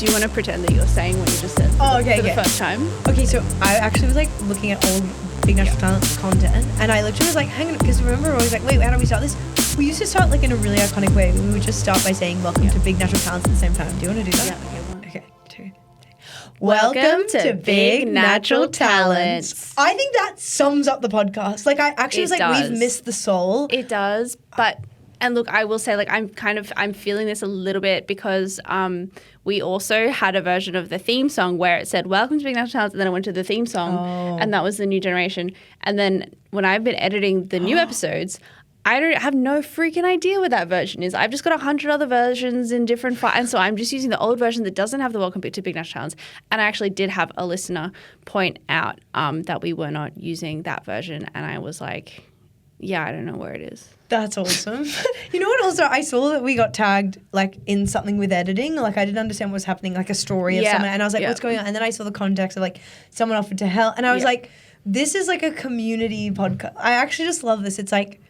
Do you want to pretend that you're saying what you just said for the first time? Okay, so I actually was like looking at old Big Natural Talent content, and I literally was like, hang on, because remember we're always like, wait, how do we start this? We used to start like in a really iconic way. We would just start by saying welcome to Big Natural Talents at the same time. Do you want to do that? Yeah. Okay, 2, 3. Welcome to Big Natural Talents. I think that sums up the podcast. Like, I actually was like, we've missed the soul. It does, but... And look, I will say, like, I'm feeling this a little bit because we also had a version of the theme song where it said, welcome to Big Natural Talents, and then I went to the theme song, and that was the new generation. And then when I've been editing the new episodes, I don't have no freaking idea what that version is. I've just got 100 other versions in different files, and so I'm just using the old version that doesn't have the welcome to Big Natural Talents. And I actually did have a listener point out that we were not using that version, and I was like, yeah, I don't know where it is. That's awesome. You know what also, I saw that we got tagged like in something with editing. Like I didn't understand what was happening, like a story of someone. And I was like, what's going on? And then I saw the context of like someone offered to help. And I was like, this is like a community podcast. I actually just love this. It's like,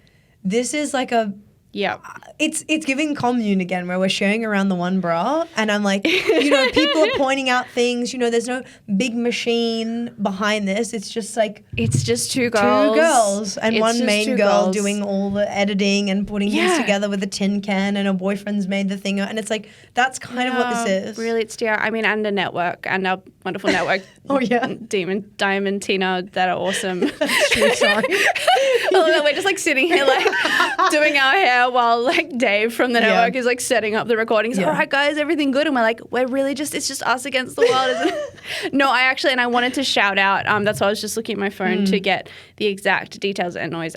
this is like a... Yeah. It's giving commune again where we're sharing around the one bra and I'm like, you know, people are pointing out things, you know, there's no big machine behind this. It's just like... It's just two girls. And one main girl doing all the editing and putting things together with a tin can and her boyfriend's made the thing. And it's like, that's kind of what this is. Really, it's I mean, and a network and our wonderful network. Diamond, Tina, that are awesome. That's true, sorry. We're just like sitting here like doing our hair while like Dave from the network is like setting up the recordings. All right, guys, everything good? And we're like, it's just us against the world, isn't it? No, I wanted to shout out, that's why I was just looking at my phone to get the exact details and noise.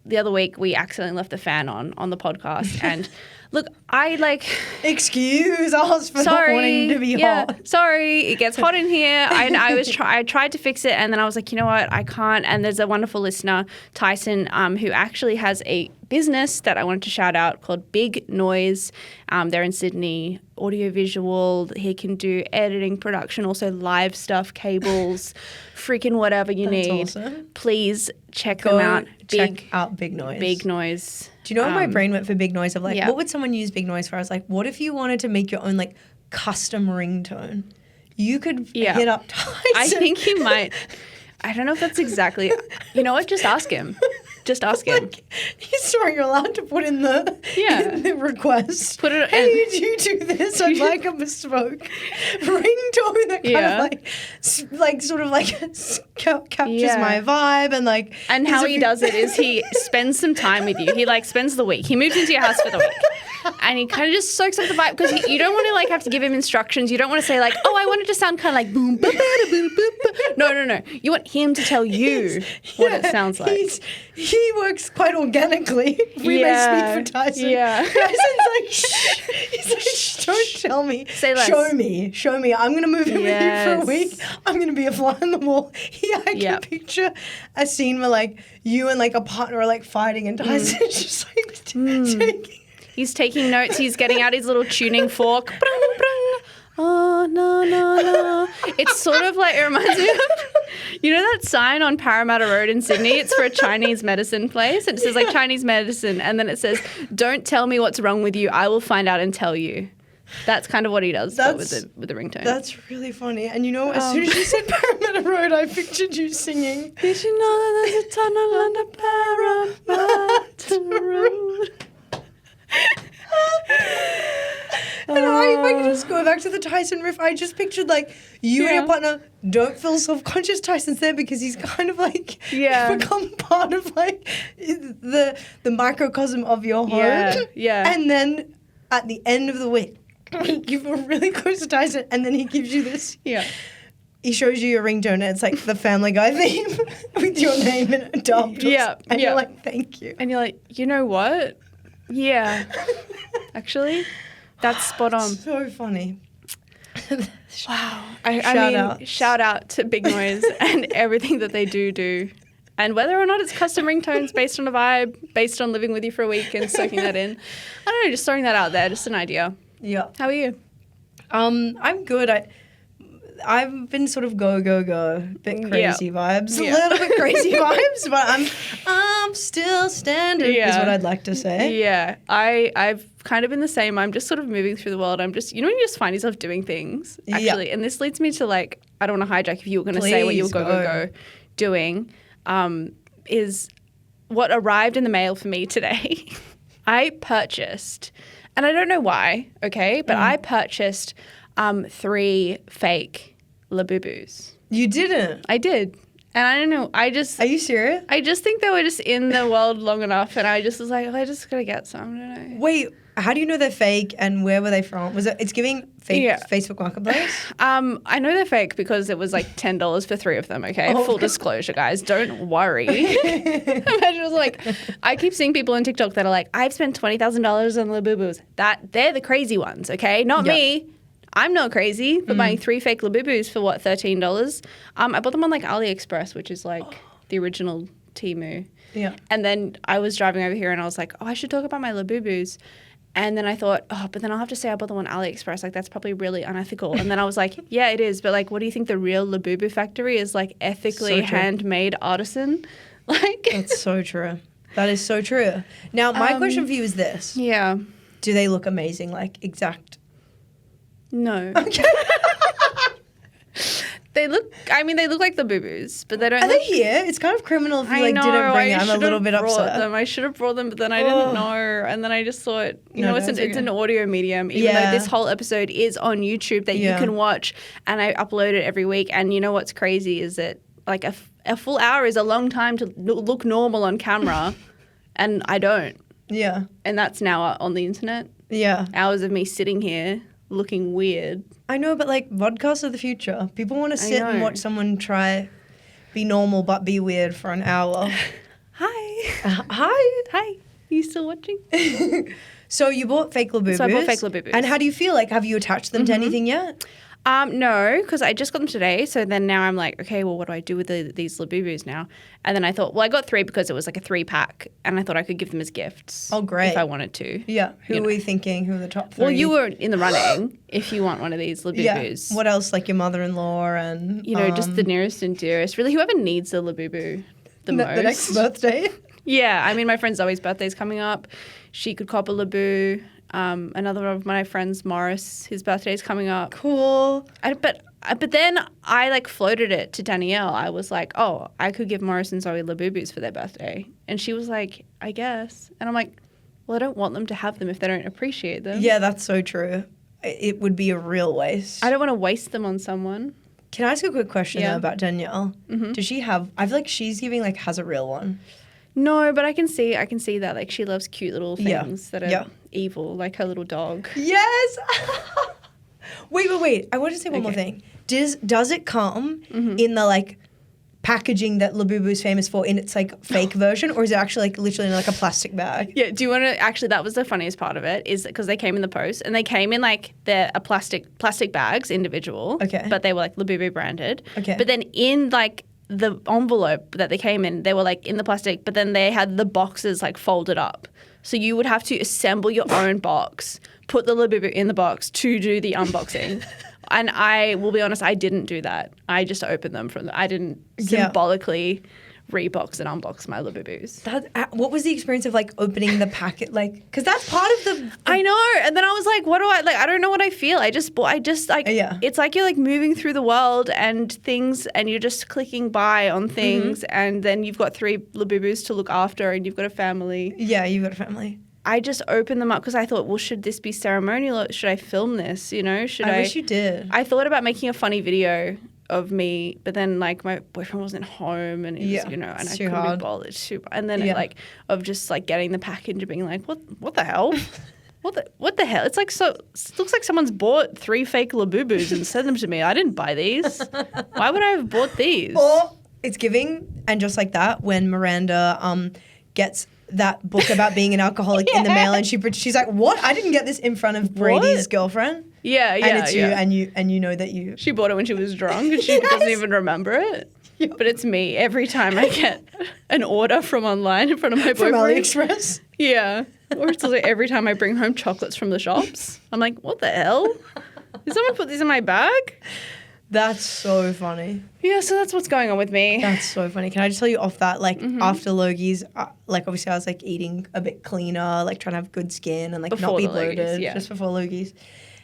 The other week we accidentally left the fan on the podcast and look, I like... Excuse us for not wanting to be hot. Sorry, it gets hot in here. I tried to fix it and then I was like, you know what, I can't. And there's a wonderful listener, Tyson, who actually has a business that I wanted to shout out called Big Noise. They're in Sydney, audiovisual. He can do editing, production, also live stuff, cables, freaking whatever you need. Awesome. Please check them out. Check out Big Noise. Big Noise. Do you know what my brain went for Big Noise of like, what would someone use Big Noise for? I was like, what if you wanted to make your own like custom ringtone? You could hit up Tyson. I think he might. I don't know if that's exactly. You know what? Just ask him. Just ask him. Like, you're allowed to put in the request. Put it. Hey, you do this? I'd like a bespoke ringtone that kind of captures my vibe and like. And how he does it is he spends some time with you. He like spends the week. He moves into your house for the week. And he kind of just soaks up the vibe because you don't want to like have to give him instructions. You don't want to say like, oh, I want it to sound kind of like boom, boom, boom, boom, boom. No. You want him to tell you what it sounds like. He works quite organically. We may speak for Tyson. Yeah. Tyson's like, shh. He's like, shh, don't tell me. Say less. Show me. I'm going to move in with you for a week. I'm going to be a fly on the wall. I can picture a scene where like you and like a partner are like fighting and Tyson's just like taking... He's taking notes. He's getting out his little tuning fork. Brung, brung. Oh, no. It's sort of like, it reminds me of, you know that sign on Parramatta Road in Sydney? It's for a Chinese medicine place. It says like Chinese medicine. And then it says, don't tell me what's wrong with you. I will find out and tell you. That's kind of what he does with the ringtone. That's really funny. And you know, as soon as you said Parramatta Road, I pictured you singing. Did you know that there's a tunnel under Parramatta Road? And if I could just go back to the Tyson riff, I just pictured like you and your partner don't feel self-conscious. Tyson's there because he's kind of like become part of like the microcosm of your home. Yeah. And then at the end of the week, you feel really close to Tyson, and then he gives you this. Yeah. He shows you your ringtone, and it's like the Family Guy theme with your name in it dubbed. Yeah. And you're like, thank you. And you're like, you know what? Yeah. Actually, that's spot on. So funny. Wow. I mean, shout out to Big Noise and everything that they do. And whether or not it's custom ringtones based on a vibe, based on living with you for a week and soaking that in. I don't know, just throwing that out there, just an idea. Yeah. How are you? I'm good. I've been sort of go, bit crazy vibes, a little bit crazy vibes, but I'm still standing is what I'd like to say. Yeah, I've kind of been the same. I'm just sort of moving through the world. I'm just, when you just find yourself doing things, actually, and this leads me to like, I don't want to hijack if you were going to say what you were go doing, is what arrived in the mail for me today. I purchased, and I don't know why, okay, but I purchased 3 fake Labubus. You didn't? I did. And I don't know, Are you serious? I just think they were just in the world long enough, and I just was like, I just gotta get some, I don't know. Wait, how do you know they're fake, and where were they from? It's giving fake Facebook Marketplace? I know they're fake because it was like $10 for 3 of them, okay? Full disclosure, guys. Don't worry. Imagine it was like, I keep seeing people on TikTok that are like, I've spent $20,000 on Labubus. They're the crazy ones, okay? Not me. I'm not crazy for buying 3 fake Labubus for what, $13? I bought them on like AliExpress, which is like the original Temu. Yeah. And then I was driving over here and I was like, I should talk about my Labubus. And then I thought, but then I'll have to say I bought them on AliExpress. Like, that's probably really unethical. And then I was like, yeah, it is. But like, what do you think the real Labubu factory is? Like, ethically handmade artisan? Like, that's so true. That is so true. Now, my question for you is this. Yeah. Do they look amazing? Like, exact? No. Okay. They look like the boo-boos, but they don't. Are they here? It's kind of criminal if you didn't bring it. I'm a little bit upset. I should have brought them, but then I didn't know. And then I just thought, it's an audio medium, even though this whole episode is on YouTube that you can watch, and I upload it every week. And you know what's crazy is that like a full hour is a long time to look normal on camera, and I don't. Yeah. And that's now on the internet. Yeah. Hours of me sitting here looking weird. I know, but like podcasts are the future. People want to sit and watch someone try be normal but be weird for an hour. Hi. Hi. You still watching? So you bought fake Labubus. So I bought fake Labubus. And how do you feel? Like, have you attached them to anything yet? No, because I just got them today. So then now I'm like, okay, well, what do I do with these Labubus now? And then I thought, well, I got 3 because it was like a 3-pack, and I thought I could give them as gifts. Oh, great! If I wanted to. Yeah. Who are we thinking? Who are the top 3? Well, you were in the running. If you want one of these Labubus. Yeah. What else? Like your mother-in-law and just the nearest and dearest. Really, whoever needs a Labubu the most. The next birthday. Yeah, I mean, my friend Zoe's birthday's coming up. She could cop a Labu. Another of my friends, Morris, his birthday's coming up. Cool. But then I like floated it to Danielle. I was like, oh, I could give Morris and Zoe Labubus for their birthday. And she was like, I guess. And I'm like, well, I don't want them to have them if they don't appreciate them. Yeah, that's so true. It would be a real waste. I don't want to waste them on someone. Can I ask a quick question though, about Danielle? Mm-hmm. Does she have, I feel like she's giving like has a real one. No, but I can see that like she loves cute little things that are evil, like her little dog. Yes. Wait. I want to say one more thing. Does it come in the like packaging that Labubu is famous for in its like fake version, or is it actually like literally in like a plastic bag? Yeah. Do you want to actually? That was the funniest part of it, is because they came in the post and they came in like a plastic bags, individual. Okay. But they were like Labubu branded. Okay. But then in like the envelope that they came in, they were like in the plastic, but then they had the boxes like folded up. So you would have to assemble your own box, put the Labubu in the box to do the unboxing. And I will be honest, I didn't do that. I just opened them I didn't symbolically rebox and unbox my Labubus. What was the experience of like opening the packet? Like, because that's part of the I know. And then I was like, what do I like? I don't know what I feel. It's like you're like moving through the world and things, and you're just clicking by on things, and then you've got 3 Labubus to look after, and you've got a family. Yeah, you've got a family. I just opened them up because I thought, well, should this be ceremonial or should I film this? You know, I wish you did. I thought about making a funny video of me, but then like my boyfriend wasn't home, and it was, and I couldn't be bothered to. And then of just like getting the package and being like, what the hell? What the hell? It's like it looks like someone's bought 3 fake Labubus and sent them to me. I didn't buy these. Why would I have bought these? Or it's giving, and just like that, when Miranda gets that book about being an alcoholic in the mail, and she's like, what? I didn't get this in front of Brady's girlfriend. Yeah. And it's you, and you know that you. She bought it when she was drunk, and she doesn't even remember it. Yep. But it's me every time I get an order from online in front of my boyfriend. From AliExpress? Yeah. Or it's also every time I bring home chocolates from the shops. I'm like, what the hell? Did someone put these in my bag? That's so funny. Yeah, so that's what's going on with me. That's so funny. Can I just tell you off that, like, after Logies, like, obviously I was, like, eating a bit cleaner, like, trying to have good skin and, like, Before not be the Logies, bloated. yeah. Just before Logies.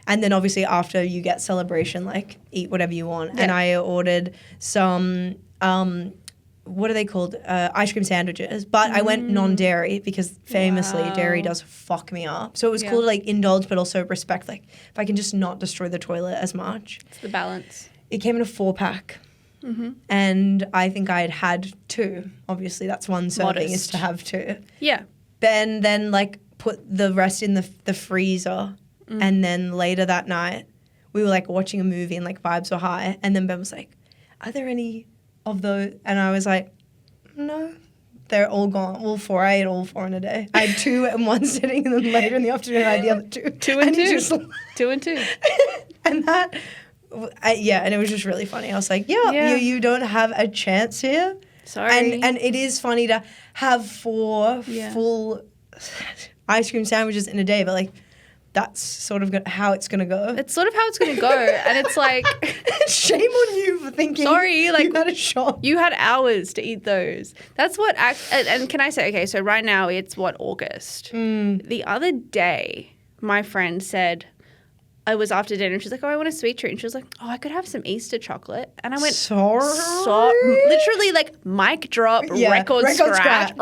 And then, obviously, after you get celebration, like, eat whatever you want. Yeah. And I ordered some, what are they called? Ice cream sandwiches. But I went non-dairy because famously dairy does fuck me up. So it was cool to, like, indulge but also respect, like, if I can just not destroy the toilet as much. It's the balance. It came in a 4-pack. And I think I had 2. Obviously, that's one serving is to have 2. Yeah. Then like, put the rest in the freezer. And then later that night, we were, like, watching a movie and, like, vibes were high. And then Ben was like, are there any of those? And I was like, no. They're all gone. All 4. I ate all 4 in a day. I had 2 in one sitting, and then later in the afternoon, I had the other 2. 2 and 2. 2 and 2. And that... and it was just really funny. I was like, you don't have a chance here. Sorry. And it is funny to have 4 full ice cream sandwiches in a day, but, like, that's sort of how it's going to go. It's sort of how it's going to go. And it's like... Shame on you for thinking like, you had a shot. You had hours to eat those. That's what... And can I say, okay, so right now it's August. The other day, my friend said... I was after dinner and she's like, oh, I want a sweet treat. And she was like, oh, I could have some Easter chocolate. And I went, sorry? Literally, like, mic drop, record scratch.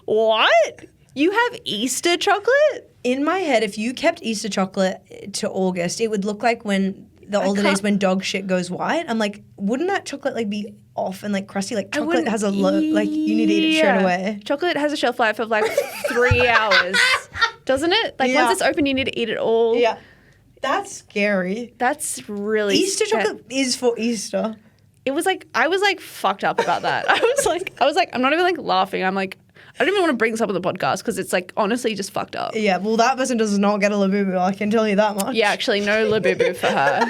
What? You have Easter chocolate? In my head, if you kept Easter chocolate to August, it would look like when the older days when dog shit goes white. I'm like, wouldn't that chocolate, like, be off and, like, crusty? Like, chocolate has a low, like, you need to eat it straight away. Chocolate has a shelf life of, like, 3 hours. Doesn't it? Like, once it's open, you need to eat it all. Yeah. That's scary. That's really... Easter chocolate is for Easter. It was like, I was like fucked up about that. I was like, I'm not even like laughing. I'm like, I don't even want to bring this up on the podcast because it's like honestly just fucked up. Yeah, well, that person does not get a Labubu, I can tell you that much. Yeah, actually, no Labubu for her.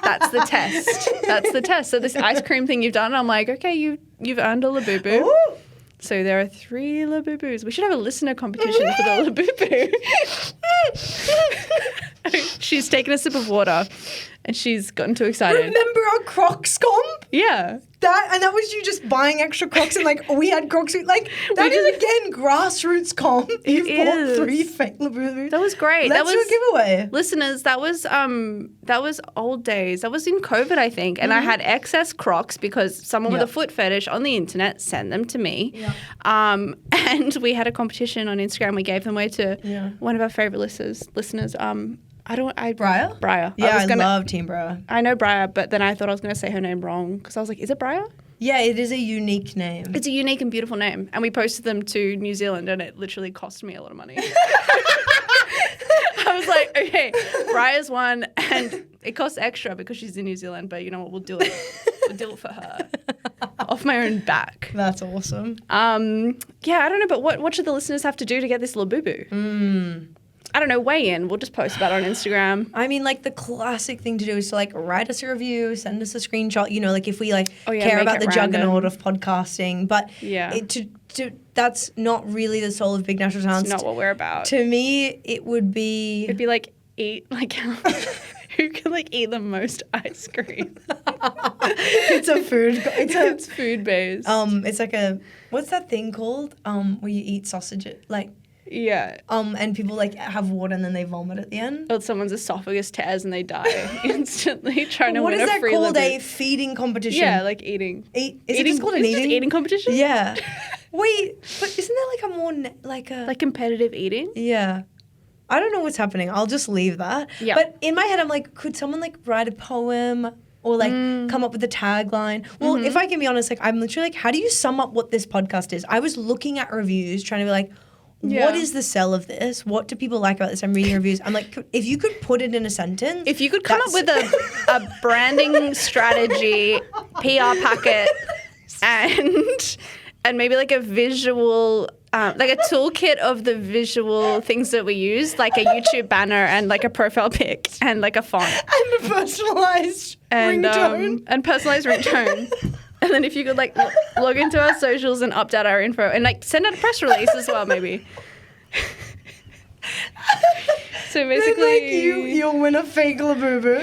That's the test. That's the test. So this ice cream thing you've done, I'm like, okay, you've earned a Labubu. Ooh. So there are 3 Labubus. We should have a listener competition for the Labubu. She's taken a sip of water and she's gotten too excited. Remember our Crocs comp? Yeah. That was you just buying extra Crocs and like we had Crocs. Like that is again grassroots comp. You've bought 3 fake Labubus. That was great. Let's do a giveaway. Listeners, that was old days. That was in COVID, I think. And I had excess Crocs because someone with a foot fetish on the internet sent them to me. Yeah. And we had a competition on Instagram. We gave them away to one of our favorite listeners. Briar? Briar. Yeah, I love Team Briar. I know Briar, but then I thought I was going to say her name wrong because I was like, is it Briar? Yeah, it is a unique name. It's a unique and beautiful name. And we posted them to New Zealand and it literally cost me a lot of money. I was like, okay, Briar's won and it costs extra because she's in New Zealand, but you know what, we'll do it. We'll do it for her. Off my own back. That's awesome. Yeah, I don't know, but what should the listeners have to do to get this Labubu? I don't know, weigh in. We'll just post about it on Instagram. I mean, like, the classic thing to do is to, like, write us a review, send us a screenshot, you know, like, if we, like, care about the juggernaut of podcasting. But that's not really the soul of Big Natural Talents. It's not what we're about. To me, it would be... It'd be, like, who can, like, eat the most ice cream? It's a food... It's food-based. It's like a... What's that thing called? Where you eat sausage, like... Yeah. And people like have water and then they vomit at the end. Or someone's esophagus tears and they die instantly trying to win a free What is that called? Labubu. A feeding competition? Yeah, like eating. Is it just called an eating competition? Yeah. Wait, but isn't there like a more like competitive eating? Yeah. I don't know what's happening. I'll just leave that. Yeah. But in my head, I'm like, could someone like write a poem? Or like come up with a tagline. Well, if I can be honest, like I'm literally like, how do you sum up what this podcast is? I was looking at reviews, trying to be like, what is the sell of this? What do people like about this? I'm reading reviews. I'm like, if you could put it in a sentence. If you could come up with a branding strategy, PR packet, and maybe like a visual, like a toolkit of the visual things that we use, like a YouTube banner and like a profile pic and like a font. And a personalized ringtone. And personalized ringtone. And then if you could, like, log into our socials and update our info and, like, send out a press release as well, maybe. So basically, like you'll win a fake Labubu.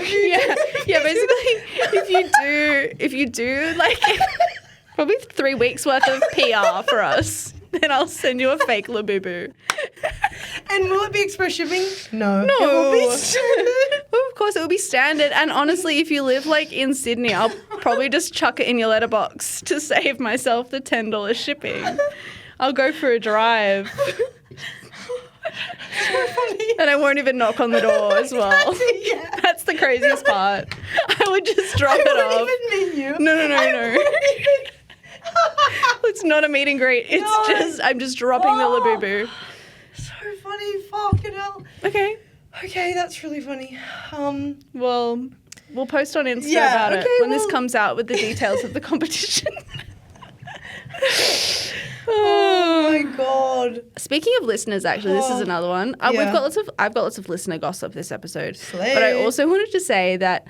yeah. Basically, if you do like probably 3 weeks worth of PR for us, then I'll send you a fake Labubu. And will it be express shipping? No. No. It will be standard. Well, of course, it will be standard. And honestly, if you live like in Sydney, I'll probably just chuck it in your letterbox to save myself the $10 shipping. I'll go for a drive. So funny. And I won't even knock on the door as well. Yeah. That's the craziest part. I would just drop it off. I wouldn't even meet you. No. It's not a meet and greet. It's just, I'm just dropping the Labubu. So funny. Fucking hell. Okay, that's really funny. Well, we'll post on Insta about it when this comes out with the details of the competition. Oh my god. Speaking of listeners, actually, this is another one. I've got lots of listener gossip this episode. Slay. But I also wanted to say that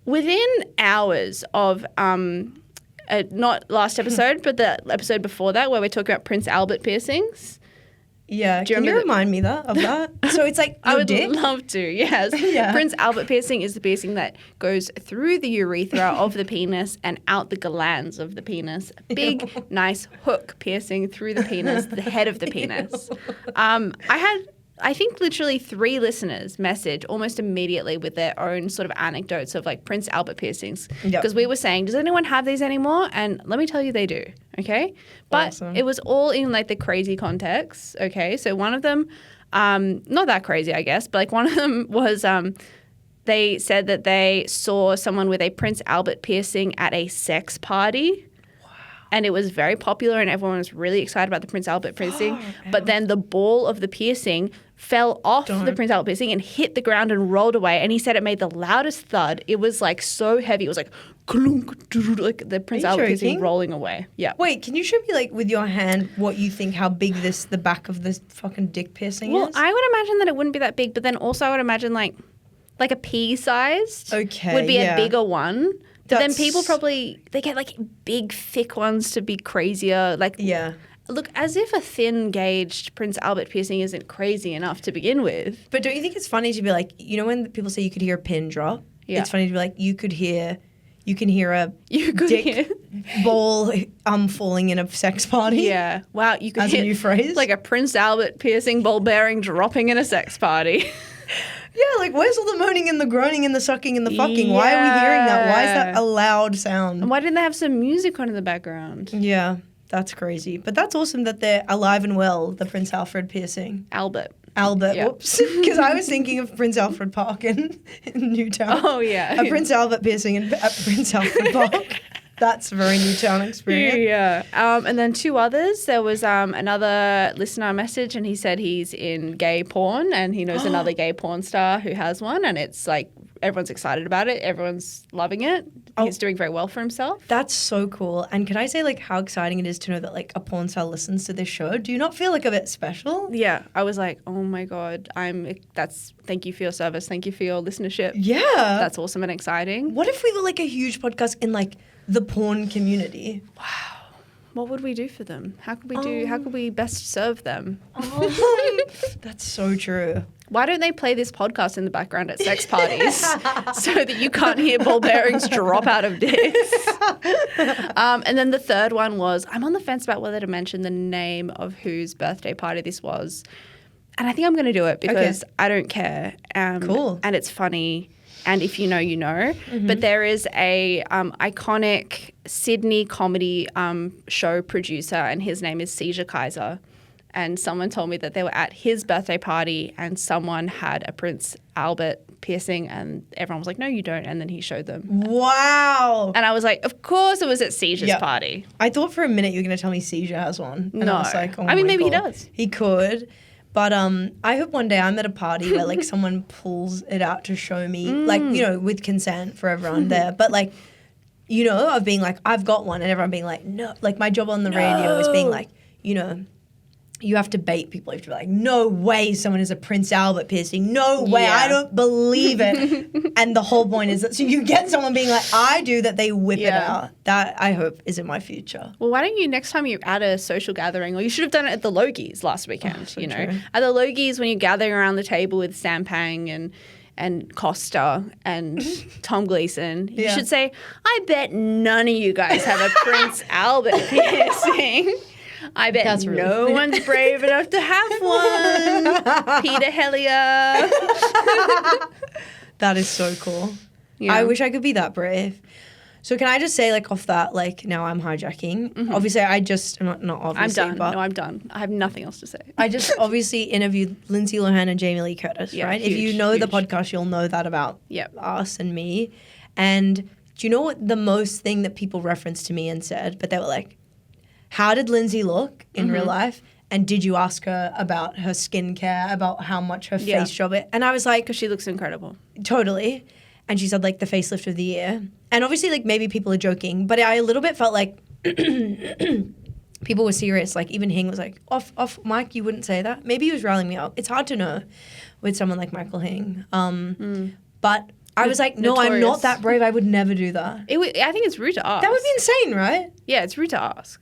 within hours of not last episode, but the episode before that, where we're talking about Prince Albert piercings. Yeah, can you remind me of that? So it's like I would dick? love to, yes. Yeah. Prince Albert piercing is the piercing that goes through the urethra of the penis and out the glands of the penis. Big, nice hook piercing through the penis, the head of the penis. I think literally 3 listeners message almost immediately with their own sort of anecdotes of like Prince Albert piercings. Because we were saying, does anyone have these anymore? And let me tell you, they do. Okay. But it was all in like the crazy context. Okay. So one of them, not that crazy, I guess, but like one of them was, they said that they saw someone with a Prince Albert piercing at a sex party. And it was very popular and everyone was really excited about the Prince Albert piercing. But then the ball of the piercing fell off the Prince Albert piercing and hit the ground and rolled away. And he said it made the loudest thud. It was like so heavy. It was like clunk, like the Prince Albert piercing rolling away. Yeah. Wait, can you show me like with your hand what you think how big the back of this fucking dick piercing is? Well, I would imagine that it wouldn't be that big. But then also I would imagine like a pea-sized would be a bigger one. But then people probably, they get like big, thick ones to be crazier. Like, look, as if a thin-gauged Prince Albert piercing isn't crazy enough to begin with. But don't you think it's funny to be like, you know when people say you could hear a pin drop? Yeah. It's funny to be like, you can hear a dick ball falling in a sex party. Yeah. Wow. You could as a new phrase. Like a Prince Albert piercing ball bearing dropping in a sex party. Yeah, like where's all the moaning and the groaning and the sucking and the fucking? Why are we hearing that? Why is that a loud sound? And why didn't they have some music on in the background? Yeah, that's crazy. But that's awesome that they're alive and well, the Prince Alfred piercing. Albert, whoops. Because I was thinking of Prince Alfred Park in Newtown. Oh, yeah. A Prince Albert piercing at Prince Alfred Park. That's a very Newtown experience. Yeah. And then 2 others. There was another listener message and he said he's in gay porn and he knows another gay porn star who has one and it's like everyone's excited about it. Everyone's loving it. He's doing very well for himself. That's so cool. And can I say like how exciting it is to know that like a porn star listens to this show? Do you not feel like a bit special? Yeah. I was like, oh my God, thank you for your service. Thank you for your listenership. Yeah. That's awesome and exciting. What if we were like a huge podcast in like the porn community? Wow. What would we do for them? How could we best serve them? That's so true. Why don't they play this podcast in the background at sex parties so that you can't hear ball bearings drop out of dicks? And then the third one was, I'm on the fence about whether to mention the name of whose birthday party this was. And I think I'm going to do it because I don't care. Cool. And it's funny. And if you know, you know. Mm-hmm. But there is a iconic Sydney comedy show producer and his name is Seizure Kaiser. And someone told me that they were at his birthday party and someone had a Prince Albert piercing and everyone was like, no, you don't. And then he showed them. Wow. And I was like, of course it was at Seizure's party. I thought for a minute you were going to tell me Seizure has one. And I was like, oh I mean, maybe God. he does. He could. But I hope one day I'm at a party where like someone pulls it out to show me, like, you know, with consent for everyone there. But like, you know, of being like, I've got one and everyone being like, no. Like my job on the radio is being like, you know, you have to bait people. You have to be like, no way someone has a Prince Albert piercing. No way. Yeah. I don't believe it. And the whole point is that so you get someone being like, I do, that they whip it out. That I hope is in my future. Well, why don't you, next time you're at a social gathering, or you should have done it at the Logies last weekend, so you know. true. At the Logies, when you're gathering around the table with Sampang and Costa and Tom Gleeson, you should say, I bet none of you guys have a Prince Albert piercing. I bet That's really no funny. one's brave enough to have one. Peter Hellier. That is so cool. Yeah. I wish I could be that brave. So can I just say, like, off that, like, now I'm hijacking. Obviously, I just, not obviously, I'm done. but No, I'm done. I have nothing else to say. I just obviously interviewed Lindsay Lohan and Jamie Lee Curtis, Yeah, right? If you huge, know the huge. podcast, you'll know that about Yep. us and me. And do you know what the most thing that people referenced to me and said? But they were like, how did Lindsay look in real life? And did you ask her about her skincare, about how much her face job it? And I was like, Because she looks incredible. totally. And she said, like, the facelift of the year. And obviously, like, maybe people are joking, but I a little bit felt like people were serious. Like, even Hing was like, off mic, you wouldn't say that. Maybe he was riling me up. It's hard to know with someone like Michael Hing. But I was like, no, I'm Notorious. not that brave. I would never do that. I think it's rude to ask. That would be insane, right? Yeah, it's rude to ask.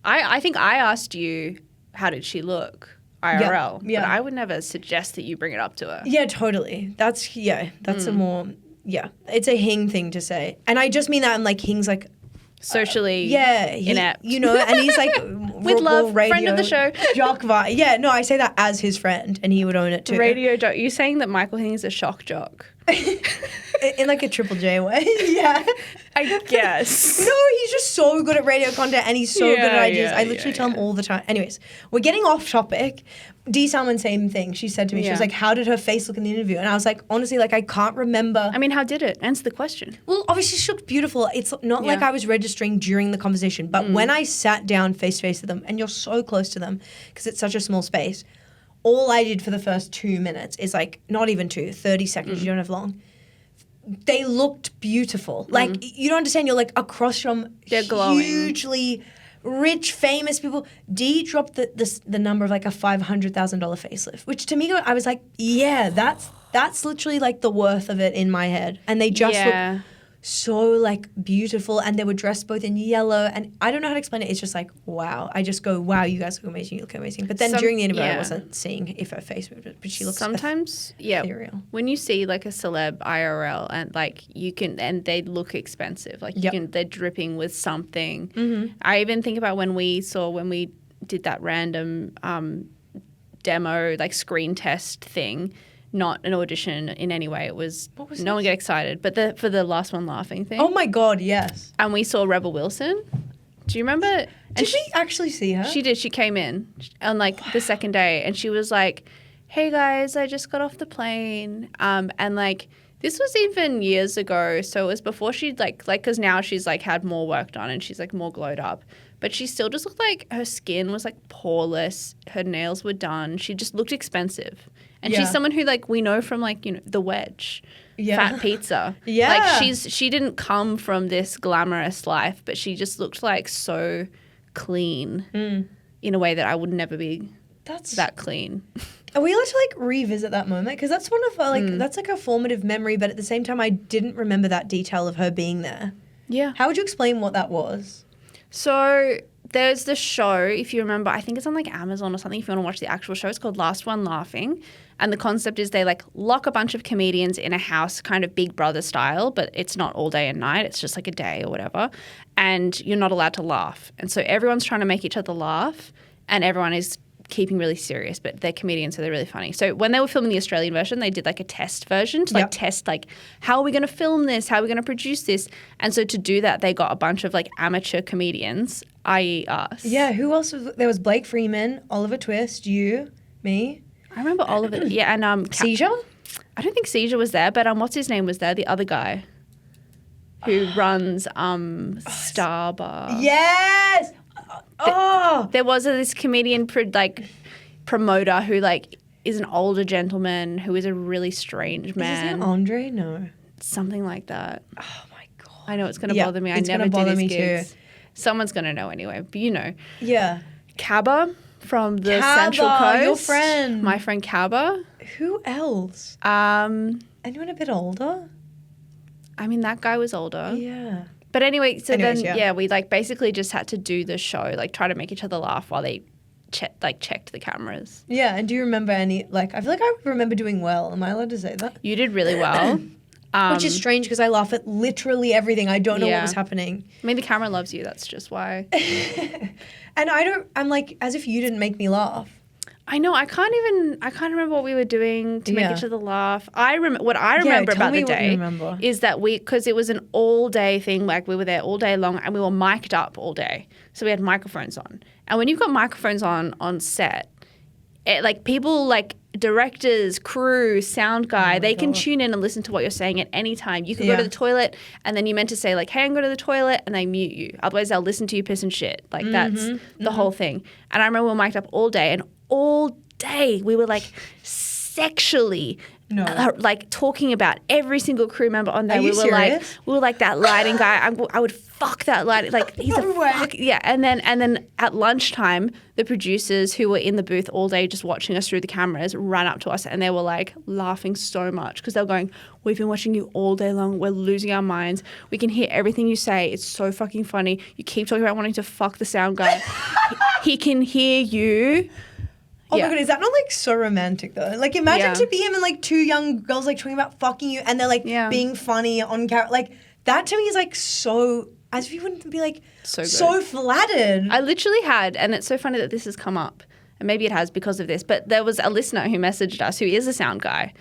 I think I asked you, how did she look? IRL. Yeah. But I would never suggest that you bring it up to her. Yeah, totally. That's a more, it's a Hing thing to say. And I just mean that I'm like, Hing's like, Socially inept. You know, and he's like, With love, friend of the show. Jock vibe. Yeah, no, I say that as his friend, and he would own it too. Radio jock. You're saying that Michael Hing is a shock jock? In like a Triple J way. Yeah. I guess. No, he's just so good at radio content and he's so good at ideas. I literally tell him all the time. Anyways, we're getting off topic. Dee Salmon, same thing. She said to me, she was like, how did her face look in the interview? And I was like, honestly, like, I can't remember. I mean, how did it? Answer the question. Well, obviously she looked beautiful. It's not like I was registering during the conversation, but when I sat down face to face with them, and you're so close to them because it's such a small space, all I did for the first 2 minutes is like, not even 30 seconds, you don't have long. They looked beautiful. Like, you don't understand, you're like across from They're glowing. hugely rich, famous people. Dee dropped the number of like a $500,000 facelift, which to me, I was like, yeah, that's literally like the worth of it in my head. And they just look so like beautiful, and they were dressed both in yellow, and I don't know how to explain it. It's just like, wow. I just go, wow, you guys look amazing, you look amazing. But then during the interview, I wasn't seeing if her face moved, but she looks sometimes ethereal. When you see like a celeb IRL and like you can, and they look expensive, like you can, they're dripping with something. I even think about when we did that random demo like screen test thing. Not an audition in any way. It was, no one get excited, but for the last one laughing thing. Oh my God, yes. And we saw Rebel Wilson. Do you remember? And Did we actually see her? She did. She came in on like the second day, and she was like, "Hey guys, I just got off the plane." And like this was even years ago, so it was before she'd like because now she's like had more work done and she's like more glowed up. But she still just looked like her skin was like poreless. Her nails were done. She just looked expensive. And she's someone who like we know from like, you know, The Wedge, Fat Pizza. Yeah. Like she didn't come from this glamorous life, but she just looked like so clean in a way that I would never be that clean. Are we allowed to like revisit that moment? Because that's one of like that's like a formative memory, but at the same time I didn't remember that detail of her being there. Yeah. How would you explain what that was? So there's the show, if you remember, I think it's on like Amazon or something, if you want to watch the actual show. It's called Last One Laughing. And the concept is they like lock a bunch of comedians in a house, kind of Big Brother style, but it's not all day and night. It's just like a day or whatever. And you're not allowed to laugh. And so everyone's trying to make each other laugh, and everyone is keeping really serious, but they're comedians, so they're really funny. So when they were filming the Australian version, they did like a test version to like test like, how are we going to film this? How are we going to produce this? And so to do that, they got a bunch of like amateur comedians, i.e. us. Yeah, who else was there? Was Blake Freeman, Oliver Twist, you, me. I remember all of it. Yeah, and Seizure? I don't think Seizure was there, but what's his name was there? The other guy who runs Star Bar. Yes. There was this comedian promoter who like is an older gentleman who is a really strange man. Is his name Andre? No. Something like that. Oh my God. I know it's going to bother me. I never do these gigs. Someone's going to know anyway, but you know. Yeah. Cabba from the Kaba, Central Coast. your friend. My friend Kaba. Who else? Anyone a bit older? I mean, that guy was older. Yeah. But anyway, Anyways, we like basically just had to do the show, like try to make each other laugh while they checked the cameras. Yeah, and do you remember any, like, I feel like I remember doing well. Am I allowed to say that? You did really well. Which is strange because I laugh at literally everything. I don't know what was happening. I mean, the camera loves you. That's just why. And I'm like, as if you didn't make me laugh. I know. I can't remember what we were doing to make each other laugh. What I remember about the day is that because it was an all day thing, like we were there all day long and we were mic'd up all day. So we had microphones on. And when you've got microphones on set, like people like directors, crew, sound guy, they can tune in and listen to what you're saying at any time. You can go to the toilet and then you meant to say like, hey, I'm going to the toilet, and they mute you. Otherwise they'll listen to you piss and shit. Like that's the whole thing. And I remember we were mic'd up all day, and all day we were like sexually like talking about every single crew member on there. Are you serious? We were like that lighting guy. I would fuck that lighting. Like he's No a way. fuck. Yeah. And then at lunchtime, the producers who were in the booth all day just watching us through the cameras ran up to us and they were like laughing so much because they were going, we've been watching you all day long. We're losing our minds. We can hear everything you say. It's so fucking funny. You keep talking about wanting to fuck the sound guy. he can hear you. Oh my God, is that not like so romantic though? Like imagine to be him and like two young girls like talking about fucking you and they're like being funny on camera. Like that to me is like so, as if you wouldn't be like so flattered. I literally had, and it's so funny that this has come up, and maybe it has because of this, but there was a listener who messaged us who is a sound guy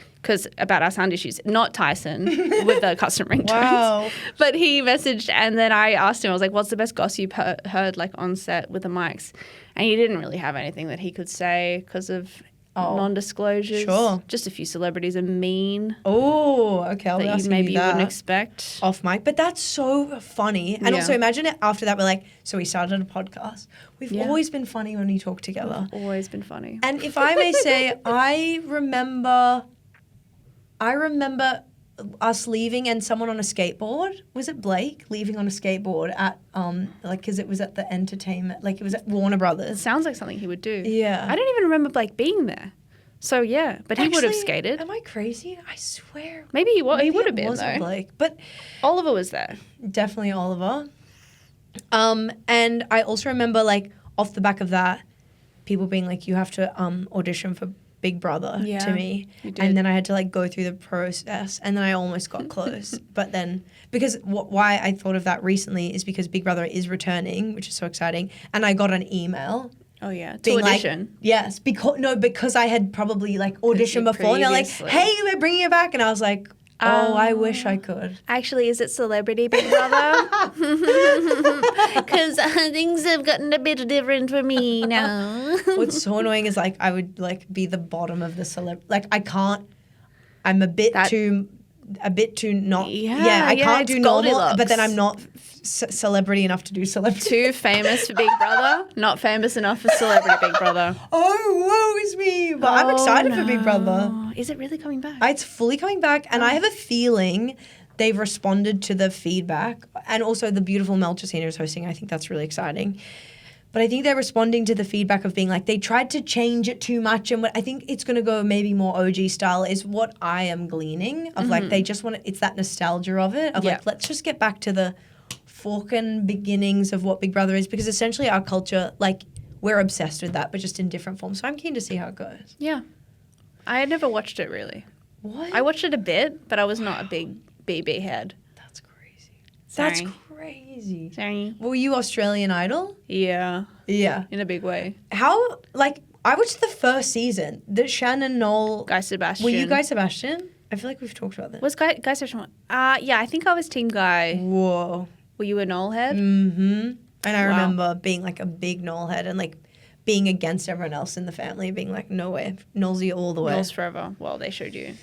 about our sound issues, not Tyson with the custom ringtones. Wow. But he messaged and then I asked him, I was like, what's the best gossip you've heard like on set with the mics? And he didn't really have anything that he could say because of non-disclosures. Sure. Just a few celebrities are mean. Oh, okay. I'll be that asking maybe you that. wouldn't expect. Off mic. But that's so funny. And also imagine it after that we're like, so we started a podcast. We've always been funny when we talk together. We've always been funny. And if I may say, I remember us leaving and someone on a skateboard, was it Blake, leaving on a skateboard at because it was at the entertainment, like it was at Warner Brothers. It sounds like something he would do. Yeah. I don't even remember Blake being there. So yeah, but he would have skated. Am I crazy? I swear. Maybe he would have been though. Blake, but Oliver was there. Definitely Oliver. And I also remember like off the back of that, people being like, you have to audition for Big Brother to me. And then I had to like go through the process and then I almost got close. But then because why I thought of that recently is because Big Brother is returning, which is so exciting. And I got an email. Oh yeah, to audition. Like, yes, because I had probably like auditioned before. And they're like, hey, we're bringing you back. And I was like, oh, I wish I could. Actually, is it Celebrity Big Brother? Because things have gotten a bit different for me now. What's so annoying is like I would like be the bottom of the like I can't. I'm a bit too not. Yeah, I can't do normal. But then I'm not celebrity enough to do celebrity. Too famous for Big Brother, not famous enough for Celebrity Big Brother. Oh, woe is me! But I'm excited for Big Brother. Is it really coming back? It's fully coming back, and I have a feeling they've responded to the feedback, and also the beautiful Mel Chesina is hosting. I think that's really exciting. But I think they're responding to the feedback of being like, they tried to change it too much. And what I think it's going to go maybe more OG style is what I am gleaning of like, they just want to, it's that nostalgia of it, of like, let's just get back to the forking beginnings of what Big Brother is. Because essentially our culture, like, we're obsessed with that, but just in different forms. So I'm keen to see how it goes. Yeah. I had never watched it really. What? I watched it a bit, but I was not a big BB head. That's crazy. Sorry. That's crazy. Sorry. Were you Australian Idol? Yeah. Yeah. In a big way. How, like, I watched the first season. The Shannon Knoll. Guy Sebastian. Were you Guy Sebastian? I feel like we've talked about this. Was Guy Sebastian? Yeah, I think I was Team Guy. Whoa. Were you a Knoll head? Mm-hmm. And I remember being like a big Knoll head and like being against everyone else in the family, being like, no way, Knollsy all the way. Knowles forever. Well, they showed you.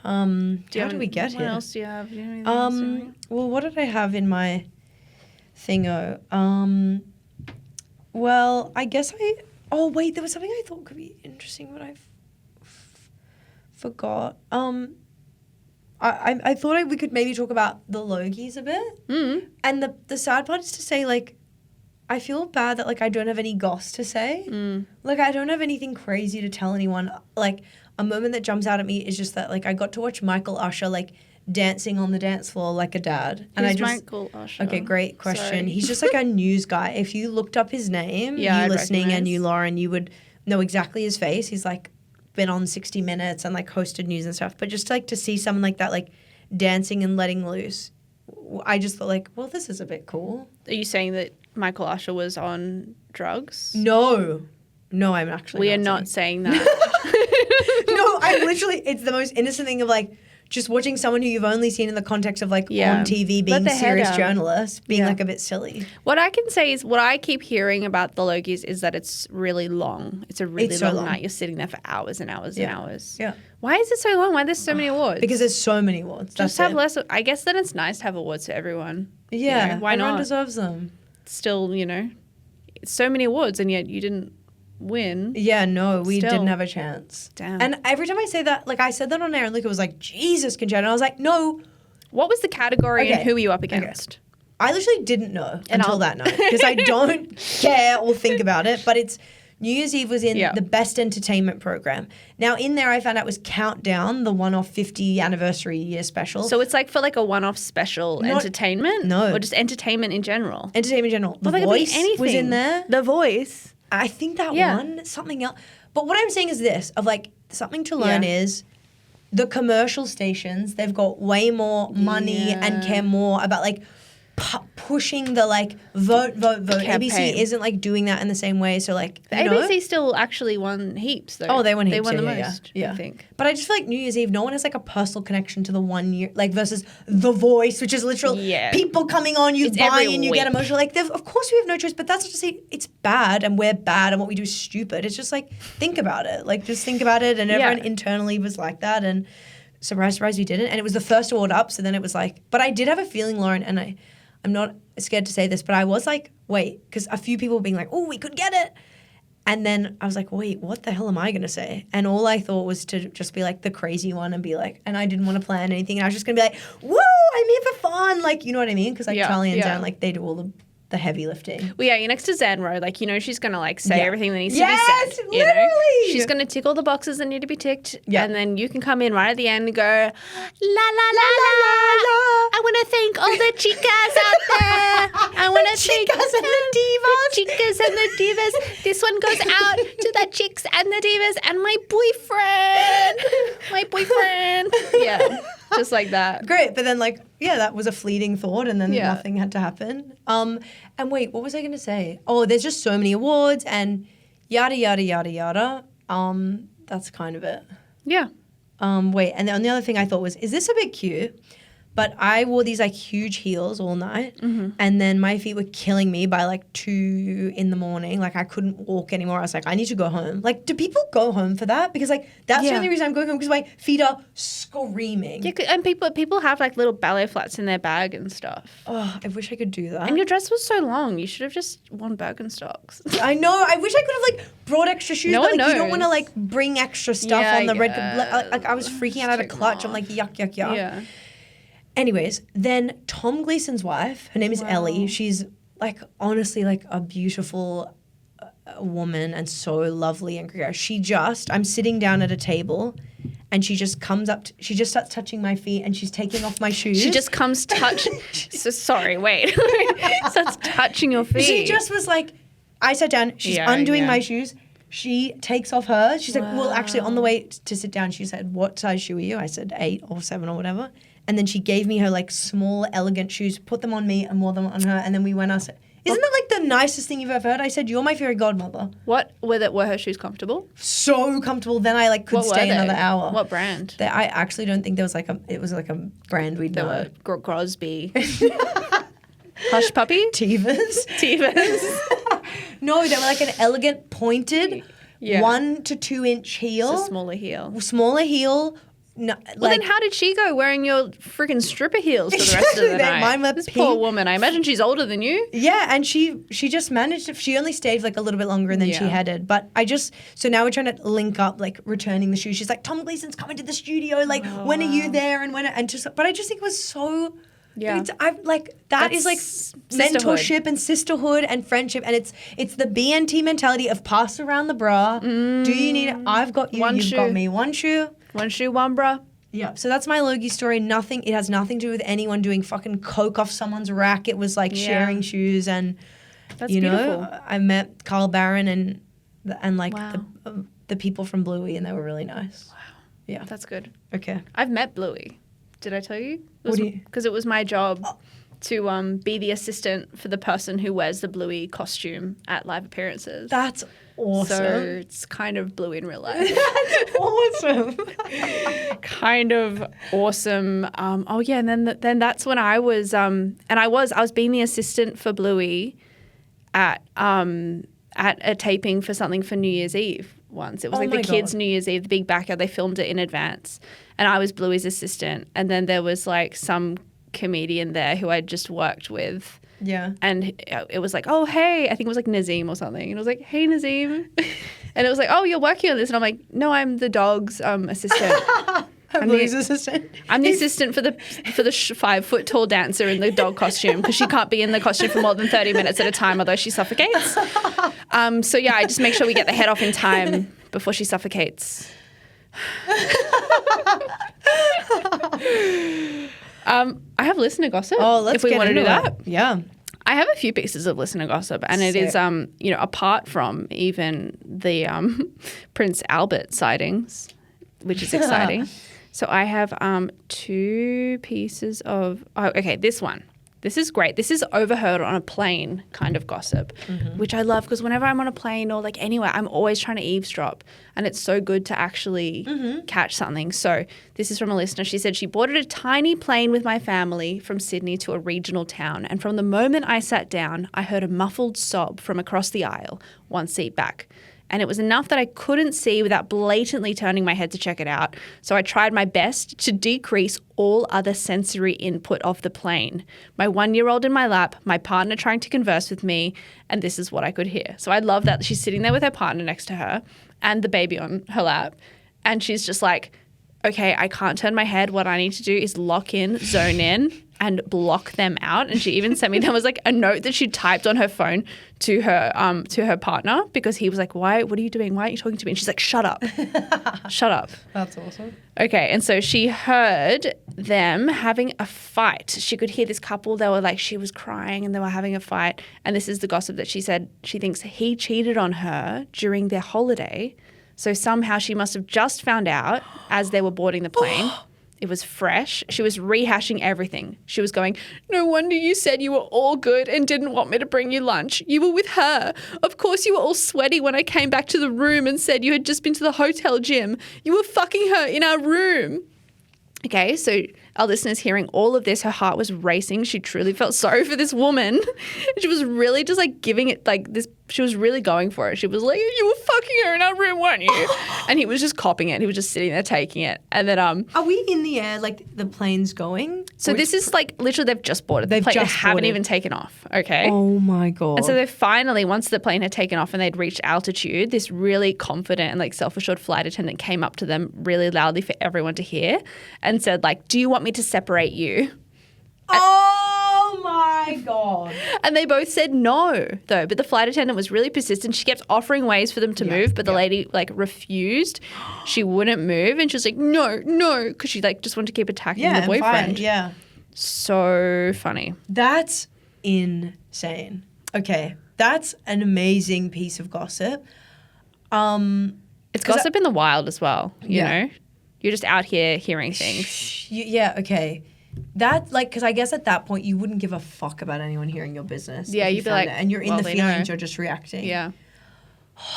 How did we get here? What else do you have? Do you have anything else to say? Well, what did I have in my thingo? Well, I guess oh wait, there was something I thought could be interesting, but I forgot. I thought we could maybe talk about the Logies a bit. Mm. And the sad part is to say, like, I feel bad that, like, I don't have any goss to say. Like, I don't have anything crazy to tell anyone. Like, a moment that jumps out at me is just that, like, I got to watch Michael Usher, like, dancing on the dance floor like a dad. And Who's Michael Usher? Okay, great question. Sorry. He's just, like, a news guy. If you looked up his name, you listening and you, Lauren, you would know exactly his face. He's, like, been on 60 Minutes and, like, hosted news and stuff. But just, like, to see someone like that, like, dancing and letting loose, I just thought, like, well, this is a bit cool. Are you saying that Michael Usher was on drugs? No, I'm actually We are not saying that. No, I literally, it's the most innocent thing of, like, just watching someone who you've only seen in the context of, like, on TV being a serious journalist, being, like, a bit silly. What I can say is, what I keep hearing about the Logies is that it's really long. It's a really long night. You're sitting there for hours and hours and hours. Yeah. Why is it so long? Why are there so many awards? Because there's so many awards. Just have less. I guess that it's nice to have awards for everyone. Yeah. You know, why everyone not? Deserves them. Still, you know, so many awards and yet you didn't win. Yeah, no, we didn't have a chance. Damn. And every time I say that, like, I said that on air and Luca was like, Jesus, Concetta. And I was like, no. What was the category and who were you up against? Okay. I literally didn't know until that night because I don't care or think about it. But it's New Year's Eve was in the best entertainment program. Now, in there, I found out was Countdown, the one-off 50 anniversary year special. So it's like for like a one-off special entertainment? No. Or just entertainment in general? Entertainment in general. The Voice was in there. The Voice. I think that one, something else. But what I'm saying is this, of like, something to learn is the commercial stations, they've got way more money and care more about like pushing the like vote. Campaign. ABC isn't like doing that in the same way. So like, the ABC still actually won heaps though. Oh, they won heaps. They won the yeah, most, yeah. I think. But I just feel like New Year's Eve, no one has like a personal connection to the 1 year, like versus The Voice, which is literal people coming on, you buy and you get emotional. Like, of course we have no choice, but that's not to say it's bad and we're bad and what we do is stupid. It's just like, think about it. Like, just think about it. And everyone internally was like that. And surprise, surprise, we didn't. And it was the first award up. So then it was like, but I did have a feeling, Lauren, and I'm not scared to say this, but I was like, wait, because a few people were being like, oh, we could get it. And then I was like, wait, what the hell am I going to say? And all I thought was to just be like the crazy one and be like, and I didn't want to plan anything. And I was just going to be like, woo, I'm here for fun. Like, you know what I mean? Because like Charlie and Zan, like they do all the heavy lifting. Well, yeah, you're next to Zan Rowe. Like, you know, she's going to like say everything that needs to be said. Yes, you literally. know? She's going to tick all the boxes that need to be ticked. Yeah. And then you can come in right at the end and go, la, la, la, la, la. I want to thank all the chicas out there. I want to thank chicas and the divas. The chicas and the divas. This one goes out to the chicks and the divas and my boyfriend. Yeah. Just like that. Great. But then like, that was a fleeting thought and then nothing had to happen. And wait, what was I going to say? Oh, there's just so many awards and yada, yada, yada, yada. That's kind of it. Yeah. Wait, and then the other thing I thought was, is this a bit cute? But I wore these like huge heels all night and then my feet were killing me by like 2 a.m. Like I couldn't walk anymore. I was like, I need to go home. Like, do people go home for that? Because like that's the only reason I'm going home because my feet are screaming. Yeah, and people have like little ballet flats in their bag and stuff. Oh, I wish I could do that. And your dress was so long. You should have just worn Birkenstocks. I know. I wish I could have like brought extra shoes. No but one like knows. you don't want to like bring extra stuff on the red. Like I was freaking out. I had a clutch. I'm like yuck, yuck, yuck. Yeah. Anyways, then Tom Gleason's wife, her name is Ellie. She's like honestly like a beautiful woman and so lovely and great. I'm sitting down at a table and she just comes up, she just starts touching my feet and she's taking off my shoes. She just comes sorry, wait. Starts touching your feet. She just was like, I sat down, she's undoing my shoes. She takes off hers. She's like, well, actually on the way to sit down, she said, what size shoe are you? I said 8 or 7 or whatever. And then she gave me her like small, elegant shoes, put them on me and wore them on her. And then we went outside. Isn't that like the nicest thing you've ever heard? I said, you're my fairy godmother. What? Were her shoes comfortable? So comfortable. Then I like could stay another hour. What brand? I actually don't think there was like it was like a brand we'd know. Grosby. Hush Puppy? Tevas. No, they were like an elegant pointed 1 to 2 inch heel. It's a smaller heel. Smaller heel. No, well, then how did she go wearing your freaking stripper heels for the rest of the night? Mine were this pink. poor woman. I imagine she's older than you. Yeah, and she just managed. She only stayed like a little bit longer and then she headed. But so now we're trying to link up, like returning the shoes. She's like, Tom Gleason's coming to the studio. Like, when are you there? But I just think it was so Yeah. That is like mentorship and sisterhood and friendship, and it's the BNT mentality of pass around the bra. Do you need it? I've got you. You've got me. One shoe. One shoe, one bra. Yeah. So that's my Logie story. It has nothing to do with anyone doing fucking coke off someone's rack. It was like sharing shoes, and that's beautiful. I met Carl Barron and the people from Bluey, and they were really nice. Wow. Yeah. That's good. Okay. I've met Bluey. Did I tell you? Because it was my job to be the assistant for the person who wears the Bluey costume at live appearances. That's awesome. So it's kind of Bluey in real life. That's awesome. Kind of awesome. And then that's when I was I was being the assistant for Bluey at a taping for something for New Year's Eve once. It was like the kids' New Year's Eve, the big backyard. They filmed it in advance. And I was Bluey's assistant. And then there was like some comedian there who I'd just worked with. Yeah. And it was like, oh, hey, I think it was like Nazim or something. And I was like, hey, Nazim. And it was like, oh, you're working on this. And I'm like, no, I'm the dog's assistant. I'm Bluey's assistant. I'm the assistant for the 5 foot tall dancer in the dog costume because she can't be in the costume for more than 30 minutes at a time, although she suffocates. So yeah, I just make sure we get the head off in time before she suffocates. I have listener gossip. Oh, let's if we get want to into do that. it. Yeah. I have a few pieces of listener gossip, and it is, apart from even the Prince Albert sightings, which is exciting. So I have 2 pieces of this one. This is great. This is overheard on a plane kind of gossip, which I love because whenever I'm on a plane or like anywhere, I'm always trying to eavesdrop, and it's so good to actually catch something. So this is from a listener. She said she boarded a tiny plane with my family from Sydney to a regional town, and from the moment I sat down, I heard a muffled sob from across the aisle, 1 seat back. And it was enough that I couldn't see without blatantly turning my head to check it out. So I tried my best to decrease all other sensory input of the plane. My 1-year-old in my lap, my partner trying to converse with me, and this is what I could hear. So I love that she's sitting there with her partner next to her and the baby on her lap. And she's just like, okay, I can't turn my head. What I need to do is lock in, zone in, and block them out. And she even sent me, there was like a note that she typed on her phone to her partner because he was like, what are you doing? Why aren't you talking to me? And she's like, shut up. Shut up. That's awesome. Okay. And so she heard them having a fight. She could hear this couple. They were like, she was crying and they were having a fight. And this is the gossip that she said she thinks he cheated on her during their holiday. So somehow she must have just found out as they were boarding the plane. It was fresh. She was rehashing everything. She was going, no wonder you said you were all good and didn't want me to bring you lunch. You were with her. Of course you were all sweaty when I came back to the room and said you had just been to the hotel gym. You were fucking her in our room. Okay, so our listeners hearing all of this, her heart was racing. She truly felt sorry for this woman. She was really just like giving it like this. She was really going for it. She was like, you were fucking her in our room, weren't you? And he was just copping it. He was just sitting there taking it. And then are we in the air like the plane's going? So this is like literally they've just boarded the plane. They haven't even taken off. Okay. Oh my God. And so they finally, once the plane had taken off and they'd reached altitude, this really confident and like self-assured flight attendant came up to them really loudly for everyone to hear and said like, do you want me to separate you? Oh my God. And they both said no, though. But the flight attendant was really persistent. She kept offering ways for them to move, but the lady like refused. She wouldn't move. And she was like, no, because she like just wanted to keep attacking the boyfriend. Yeah. So funny. That's insane. Okay. That's an amazing piece of gossip. It's gossip in the wild as well, you know? You're just out here hearing things. Yeah, okay. That, like, because I guess at that point you wouldn't give a fuck about anyone hearing your business. Yeah, you'd be like, and you're in the feelings, you're just reacting. Yeah.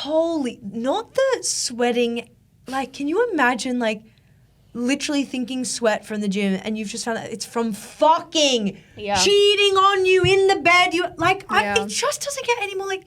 Not the sweating. Like, can you imagine, like, literally thinking sweat from the gym and you've just found out it's from fucking cheating on you in the bed. It just doesn't get any more, like,